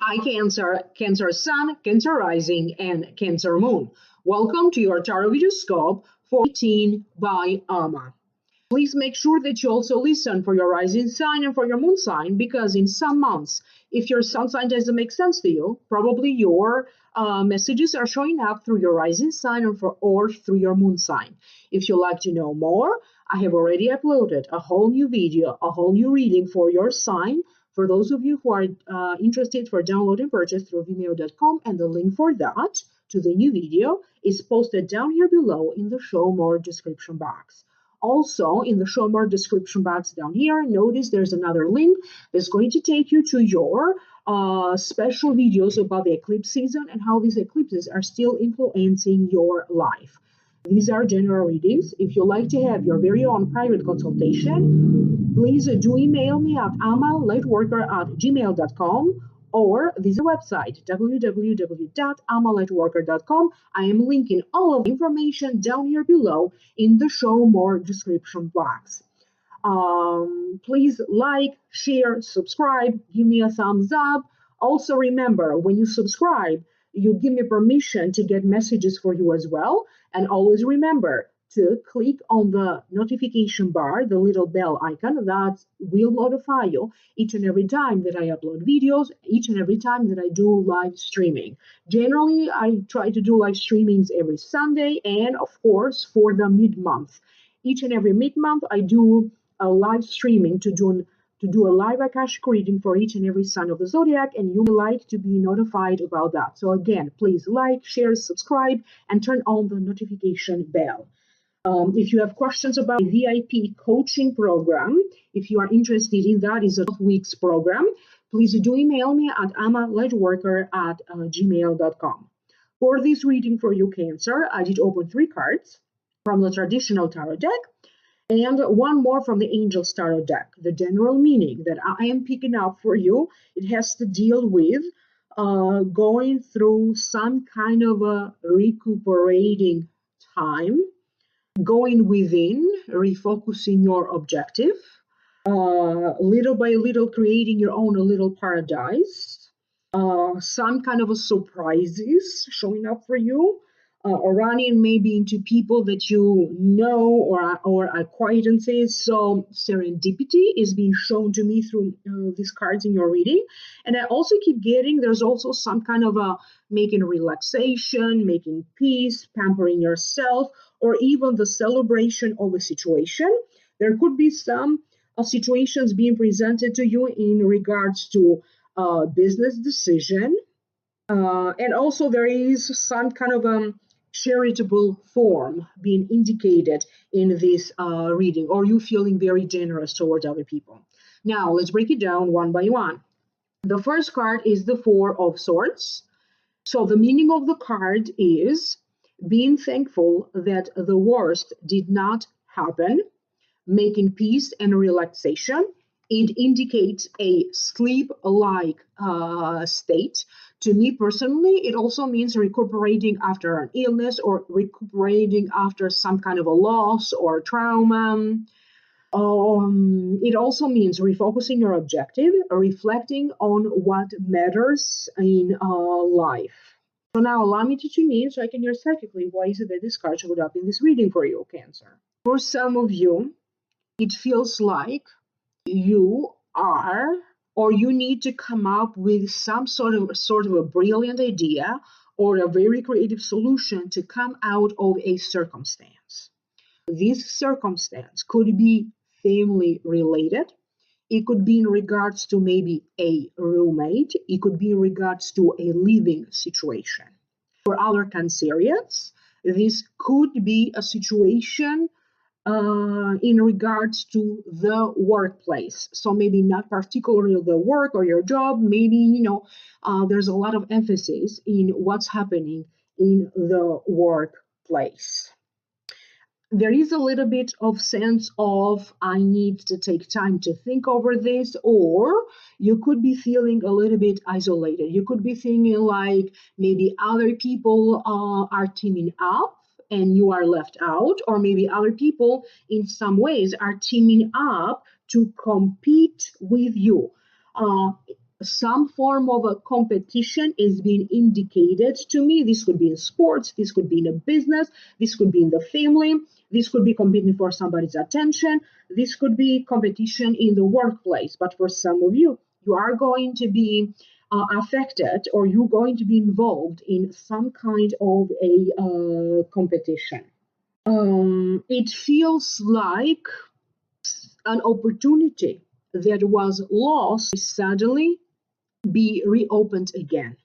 Hi, Cancer, Cancer Sun, Cancer Rising, and Cancer Moon. Welcome to your Tarot Vidoscope for 18 by Amma. Please make sure that you also listen for your rising sign and for your moon sign, because in some months, if your sun sign doesn't make sense to you, probably your messages are showing up through your rising sign or through your moon sign. If you'd like to know more, I have already uploaded a whole new video, a whole new reading for your sign. For those of you who are interested for download and purchase through Vimeo.com, and the link for that to the new video is posted down here below in the show more description box. Also, in the show more description box down here, notice there's another link that's going to take you to your special videos about the eclipse season and how these eclipses are still influencing your life. These are general readings. If you'd like to have your very own private consultation, please do email me at amalightworker@gmail.com or visit the website www.amalightworker.com. I am linking all of the information down here below in the show more description box. Please like, share, subscribe, give me a thumbs up. Also remember, when you subscribe, you give me permission to get messages for you as well. And always remember to click on the notification bar, the little bell icon that will notify you each and every time that I upload videos, each and every time that I do live streaming. Generally, I try to do live streamings every Sunday, and of course, for the mid-month. Each and every mid-month, I do a live streaming to do a live Akashic reading for each and every sign of the zodiac, and you would like to be notified about that. So again, please like, share, subscribe, and turn on the notification bell. If you have questions about the VIP coaching program, if you are interested in that, is a 12 weeks program, please do email me at amalightworker@gmail.com. For this reading for you, Cancer, I did open 3 cards from the traditional tarot deck and 1 more from the Angels Tarot deck. The general meaning that I am picking up for you, it has to deal with going through some kind of a recuperating time, going within, refocusing your objective, little by little creating your own little paradise, some kind of a surprises showing up for you, or running maybe into people that you know or acquaintances. So serendipity is being shown to me through these cards in your reading. And I also keep getting there's also some kind of a making relaxation, making peace, pampering yourself, or even the celebration of a situation. There could be some situations being presented to you in regards to business decision. And also there is some kind of charitable form being indicated in this reading, or you feeling very generous towards other people. Now, let's break it down one by one. The first card is the 4 of Swords. So the meaning of the card is being thankful that the worst did not happen, making peace and relaxation. It indicates a sleep-like state. To me personally, it also means recuperating after an illness or recuperating after some kind of a loss or trauma. It also means refocusing your objective, reflecting on what matters in life. So now allow me to tune in so I can hear psychically why is it that this card showed up in this reading for you, Cancer. For some of you, it feels like you are, or you need to come up with some sort of a brilliant idea or a very creative solution to come out of a circumstance. This circumstance could be family related. It could be in regards to maybe a roommate. It could be in regards to a living situation. For other Cancerians, this could be a situation in regards to the workplace. So maybe not particularly the work or your job, maybe, there's a lot of emphasis in what's happening in the workplace. There is a little bit of sense of I need to take time to think over this, or you could be feeling a little bit isolated. You could be thinking like maybe other people are teaming up and you are left out, or maybe other people in some ways are teaming up to compete with you. some form of a competition is being indicated to me. This could be in sports, this could be in a business, this could be in the family, this could be competing for somebody's attention, this could be competition in the workplace. But for some of you, you are going to be affected, or you're going to be involved in some kind of a competition. It feels like an opportunity that was lost suddenly be reopened again.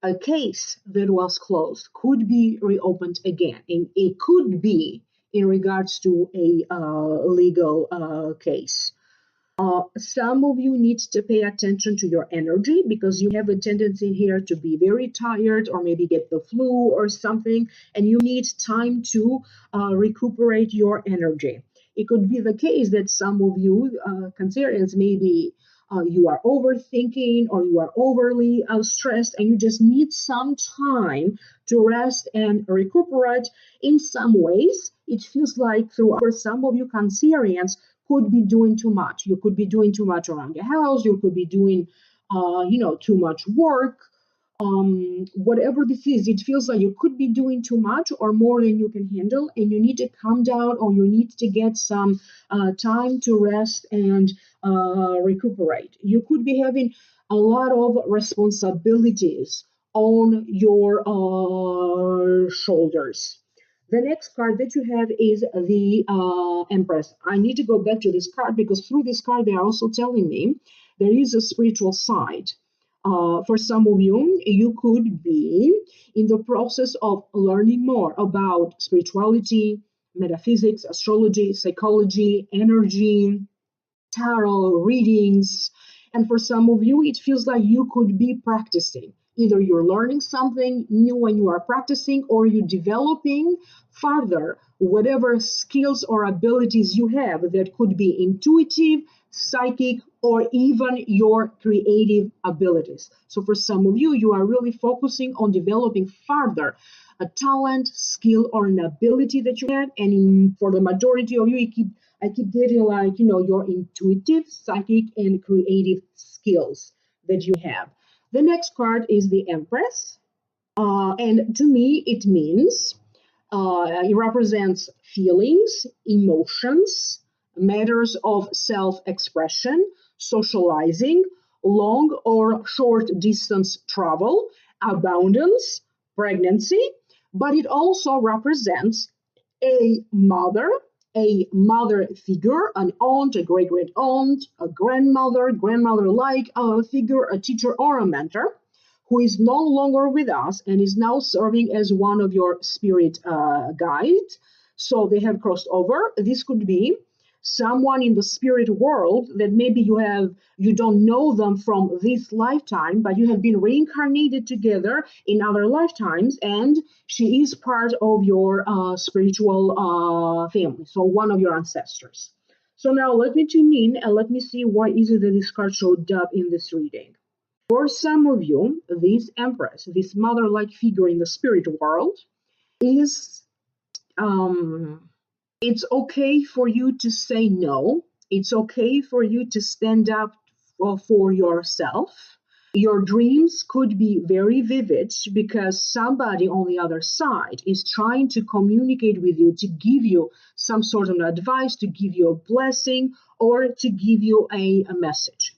A case that was closed could be reopened again, and it could be in regards to a legal case. Some of you need to pay attention to your energy, because you have a tendency here to be very tired, or maybe get the flu or something, and you need time to recuperate your energy. It could be the case that some of you Cancerians, maybe you are overthinking, or you are overly stressed, and you just need some time to rest and recuperate. In some ways, it feels like for some of you Cancerians, could be doing too much. You could be doing too much around the house. You could be doing, too much work. Whatever this is, it feels like you could be doing too much or more than you can handle, and you need to calm down, or you need to get some time to rest and recuperate. You could be having a lot of responsibilities on your shoulders. The next card that you have is the Empress. I need to go back to this card, because through this card, they are also telling me there is a spiritual side. For some of you, you could be in the process of learning more about spirituality, metaphysics, astrology, psychology, energy, tarot readings. And for some of you, it feels like you could be practicing. Either you're learning something new when you are practicing, or you're developing further whatever skills or abilities you have that could be intuitive, psychic, or even your creative abilities. So for some of you, you are really focusing on developing further a talent, skill, or an ability that you have. And for the majority of you, I keep getting like, your intuitive, psychic, and creative skills that you have. The next card is the Empress. And to me, it means it represents feelings, emotions, matters of self expression, socializing, long or short distance travel, abundance, pregnancy, but it also represents a mother figure, an aunt, a great great aunt, a grandmother like figure, a teacher, or a mentor who is no longer with us and is now serving as one of your spirit guides. So they have crossed over. This could be someone in the spirit world that maybe you don't know them from this lifetime, but you have been reincarnated together in other lifetimes, and she is part of your spiritual family, so one of your ancestors. So now let me tune in and let me see why is it that this card showed up in this reading. For some of you, this Empress, this mother-like figure in the spirit world, is it's okay for you to say no. It's okay for you to stand up for yourself. Your dreams could be very vivid because somebody on the other side is trying to communicate with you, to give you some sort of advice, to give you a blessing, or to give you a message.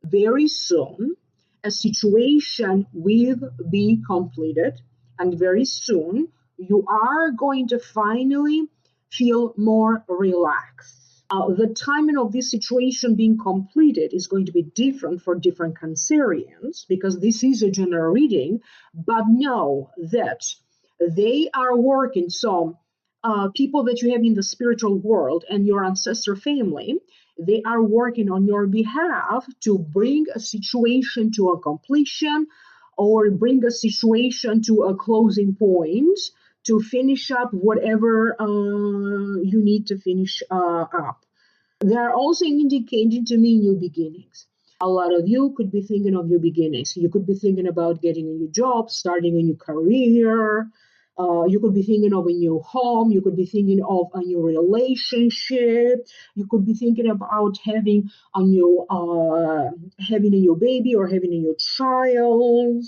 Very soon, a situation will be completed, and very soon you are going to finally feel more relaxed. The timing of this situation being completed is going to be different for different Cancerians, because this is a general reading, but know that they are working. So people that you have in the spiritual world and your ancestor family, they are working on your behalf to bring a situation to a completion, or bring a situation to a closing point, to finish up whatever you need to finish up. They are also indicating to me new beginnings. A lot of you could be thinking of new beginnings. You could be thinking about getting a new job, starting a new career, You could be thinking of a new home. You could be thinking of a new relationship. You could be thinking about having a new baby or having a new child.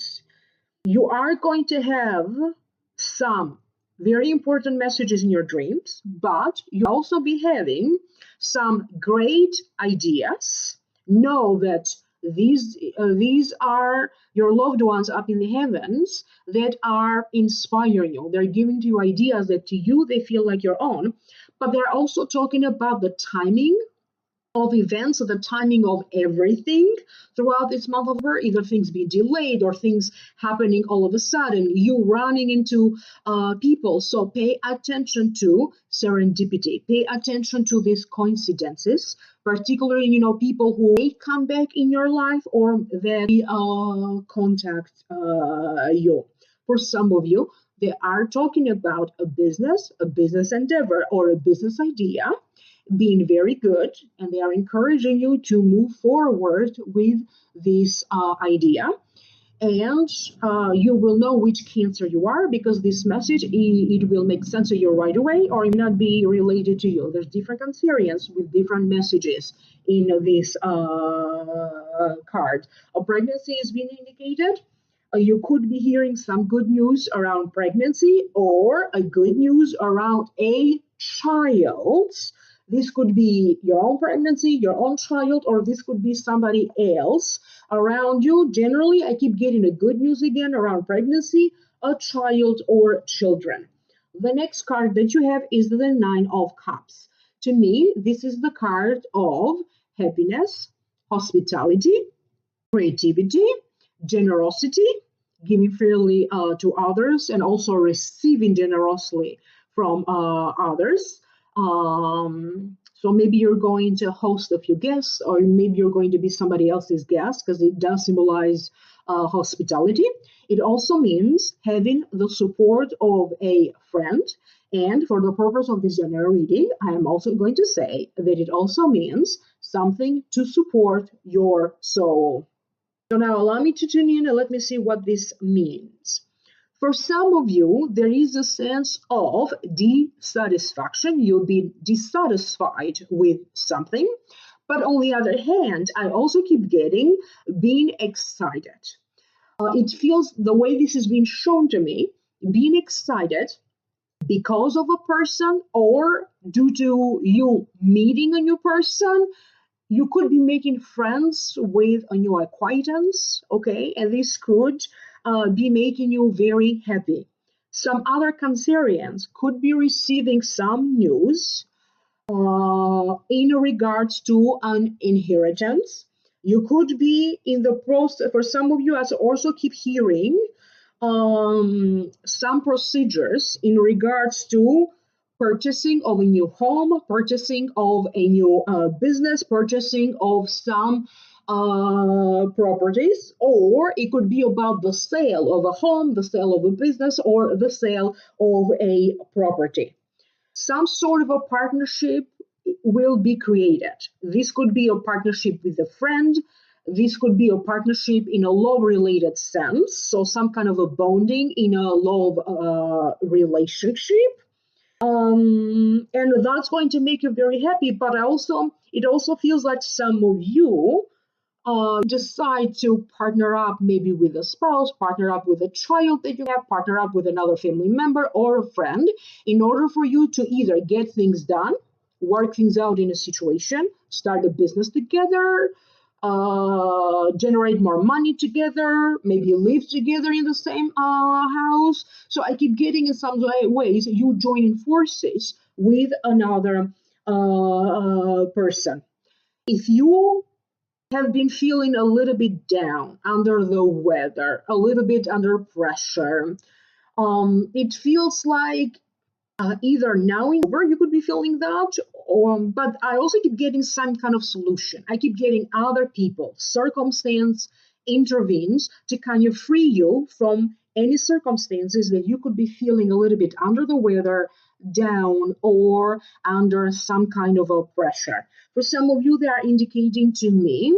You are going to have some very important messages in your dreams, but you also be having some great ideas. Know that these are your loved ones up in the heavens that are inspiring you. They're giving to you ideas that to you they feel like your own, but they're also talking about the timing of events, so the timing of everything throughout this month of October, either things being delayed or things happening all of a sudden, you running into people. So pay attention to serendipity, pay attention to these coincidences, particularly, people who may come back in your life or that contact you. For some of you, they are talking about a business endeavor, or a business idea being very good, and they are encouraging you to move forward with this idea. And you will know which Cancer you are, because this message, it will make sense to you right away, or it may not be related to you. There's different Cancerians with different messages in this card. A pregnancy is being indicated. You could be hearing some good news around pregnancy, or a good news around a child. This could be your own pregnancy, your own child, or this could be somebody else around you. Generally, I keep getting a good news again around pregnancy, a child, or children. The next card that you have is the Nine of Cups. To me, this is the card of happiness, hospitality, creativity, generosity, giving freely to others, and also receiving generously from others. So maybe you're going to host a few guests, or maybe you're going to be somebody else's guest, because it does symbolize hospitality. It also means having the support of a friend. And for the purpose of this general reading, I am also going to say that it also means something to support your soul. So now allow me to tune in and let me see what this means. For some of you, there is a sense of dissatisfaction. You'll be dissatisfied with something. But on the other hand, I also keep getting being excited. It feels, the way this is being shown to me, being excited because of a person, or due to you meeting a new person. You could be making friends with a new acquaintance, okay? And this could be making you very happy. Some other Cancerians could be receiving some news in regards to an inheritance. You could be in the process, for some of you, I also keep hearing some procedures in regards to purchasing of a new home, purchasing of a new business, purchasing of some properties, or it could be about the sale of a home, the sale of a business, or the sale of a property. Some sort of a partnership will be created. This could be a partnership with a friend. This could be a partnership in a love-related sense, so some kind of a bonding in a love relationship. And that's going to make you very happy. But it also feels like some of you decide to partner up maybe with a spouse, partner up with a child that you have, partner up with another family member or a friend, in order for you to either get things done, work things out in a situation, start a business together, generate more money together, maybe live together in the same house. So I keep getting in some ways you joining forces with another person. If you have been feeling a little bit down, under the weather, a little bit under pressure, it feels like either now in October you could be feeling that, but I also keep getting some kind of solution. I keep getting other people, circumstance intervenes to kind of free you from any circumstances that you could be feeling a little bit under the weather, down, or under some kind of a pressure. For some of you, they are indicating to me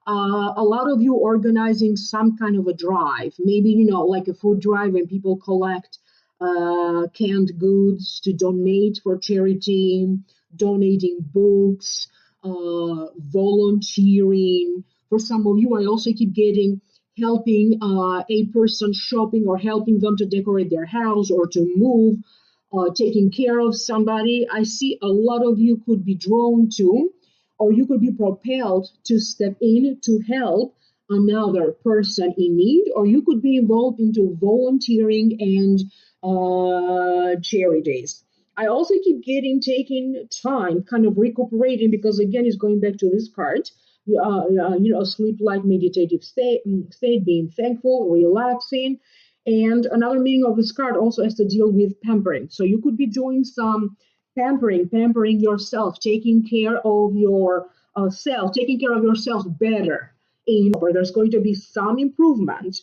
a lot of you organizing some kind of a drive, maybe, like a food drive when people collect canned goods to donate for charity, donating books, volunteering. For some of you, I also keep getting helping a person shopping or helping them to decorate their house or to move, taking care of somebody. I see a lot of you could be drawn to, or you could be propelled to step in to help another person in need, or you could be involved into volunteering and charities. I also keep getting taking time, kind of recuperating, because again, it's going back to this card. Sleep like meditative state, being thankful, relaxing. And another meaning of this card also has to deal with pampering. So you could be doing some pampering yourself, taking care of your self, taking care of yourself better. There's going to be some improvement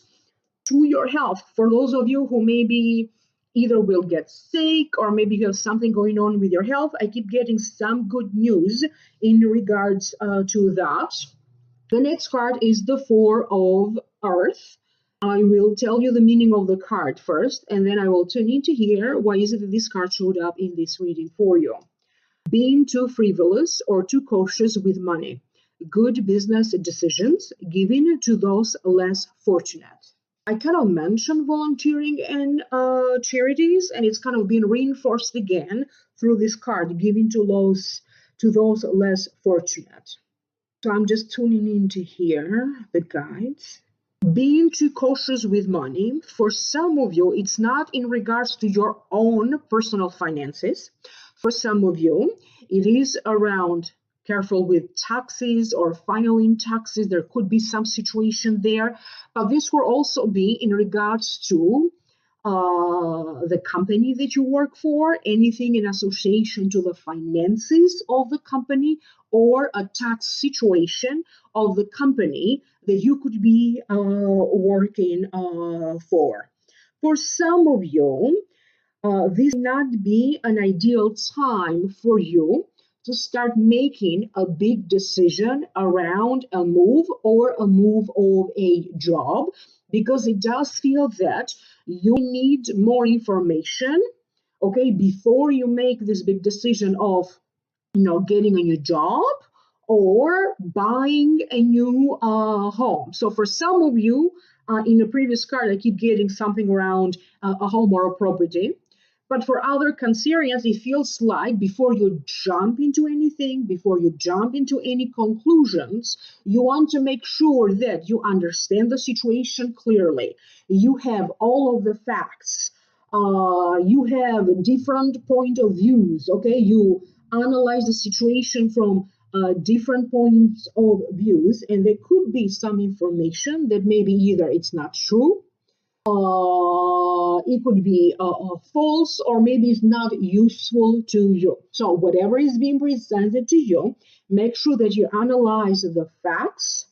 to your health. For those of you who maybe either will get sick or maybe you have something going on with your health, I keep getting some good news in regards to that. The next card is the Four of Earth. I will tell you the meaning of the card first, and then I will tune in to hear why is it that this card showed up in this reading for you. Being too frivolous or too cautious with money. Good business decisions given to those less fortunate. I kind of mentioned volunteering and charities, and it's kind of been reinforced again through this card, giving to those less fortunate. So I'm just tuning in to hear the guides. Being too cautious with money, for some of you, it's not in regards to your own personal finances. For some of you, it is around careful with taxes or filing taxes. There could be some situation there, but this will also be in regards to the company that you work for, anything in association to the finances of the company, or a tax situation of the company that you could be working for. For some of you, this may not be an ideal time for you to start making a big decision around a move or a move of a job, because it does feel that you need more information, okay, before you make this big decision of getting a new job or buying a new home. So for some of you, in the previous card, I keep getting something around a home or a property. But for other Cancerians, it feels like before you jump into anything, before you jump into any conclusions, you want to make sure that you understand the situation clearly. You have all of the facts. You have different point of views, okay? You analyze the situation from different points of views, and there could be some information that maybe either it's not true, it could be false, or maybe it's not useful to you. So whatever is being presented to you, make sure that you analyze the facts.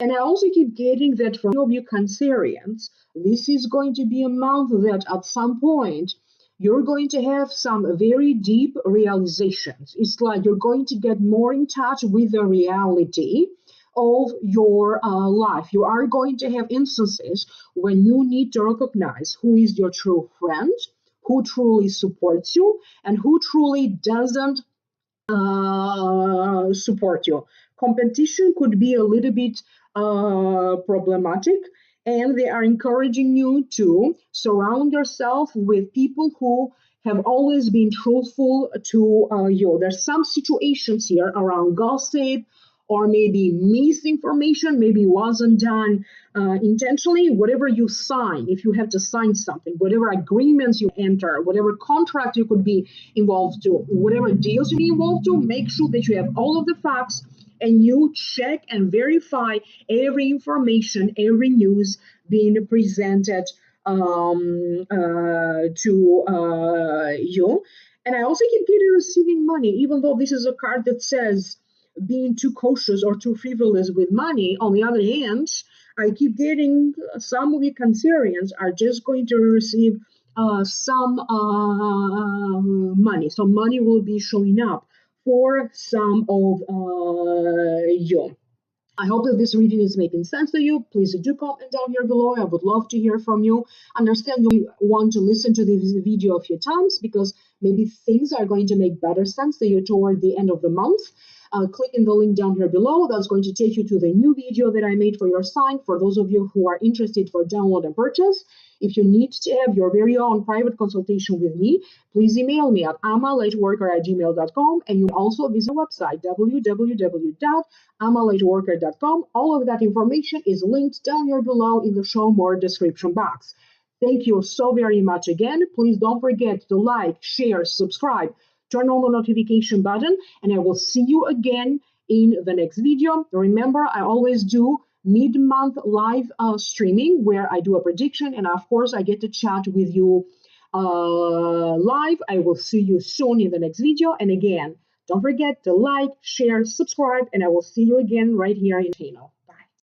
And I also keep getting that for you Cancerians, this is going to be a month that at some point you're going to have some very deep realizations. It's like you're going to get more in touch with the reality of your life. You are going to have instances when you need to recognize who is your true friend, who truly supports you, and who truly doesn't support you. Competition could be a little bit problematic, and they are encouraging you to surround yourself with people who have always been truthful to you. There's some situations here around gossip or maybe misinformation, maybe wasn't done intentionally. Whatever you sign, if you have to sign something, whatever agreements you enter, whatever contract you could be involved to, whatever deals you be involved to, make sure that you have all of the facts and you check and verify every information, every news being presented to you. And I also keep getting receiving money, even though this is a card that says being too cautious or too frivolous with money. On the other hand, I keep getting some of you Cancerians are just going to receive some money. So money will be showing up for some of you. I hope that this reading is making sense to you. Please do comment down here below. I would love to hear from you. Understand you want to listen to this video a few times because maybe things are going to make better sense to you toward the end of the month. Click in the link down here below. That's going to take you to the new video that I made for your sign for those of you who are interested for download and purchase. If you need to have your very own private consultation with me, please email me at amalightworker@gmail.com, and you also visit our website, www.amalightworker.com. All of that information is linked down here below in the show more description box. Thank you so very much again. Please don't forget to like, share, subscribe, turn on the notification button, and I will see you again in the next video. Remember, I always do mid-month live streaming where I do a prediction, and of course I get to chat with you live. I will see you soon in the next video. And again, don't forget to like, share, subscribe, and I will see you again right here in the channel.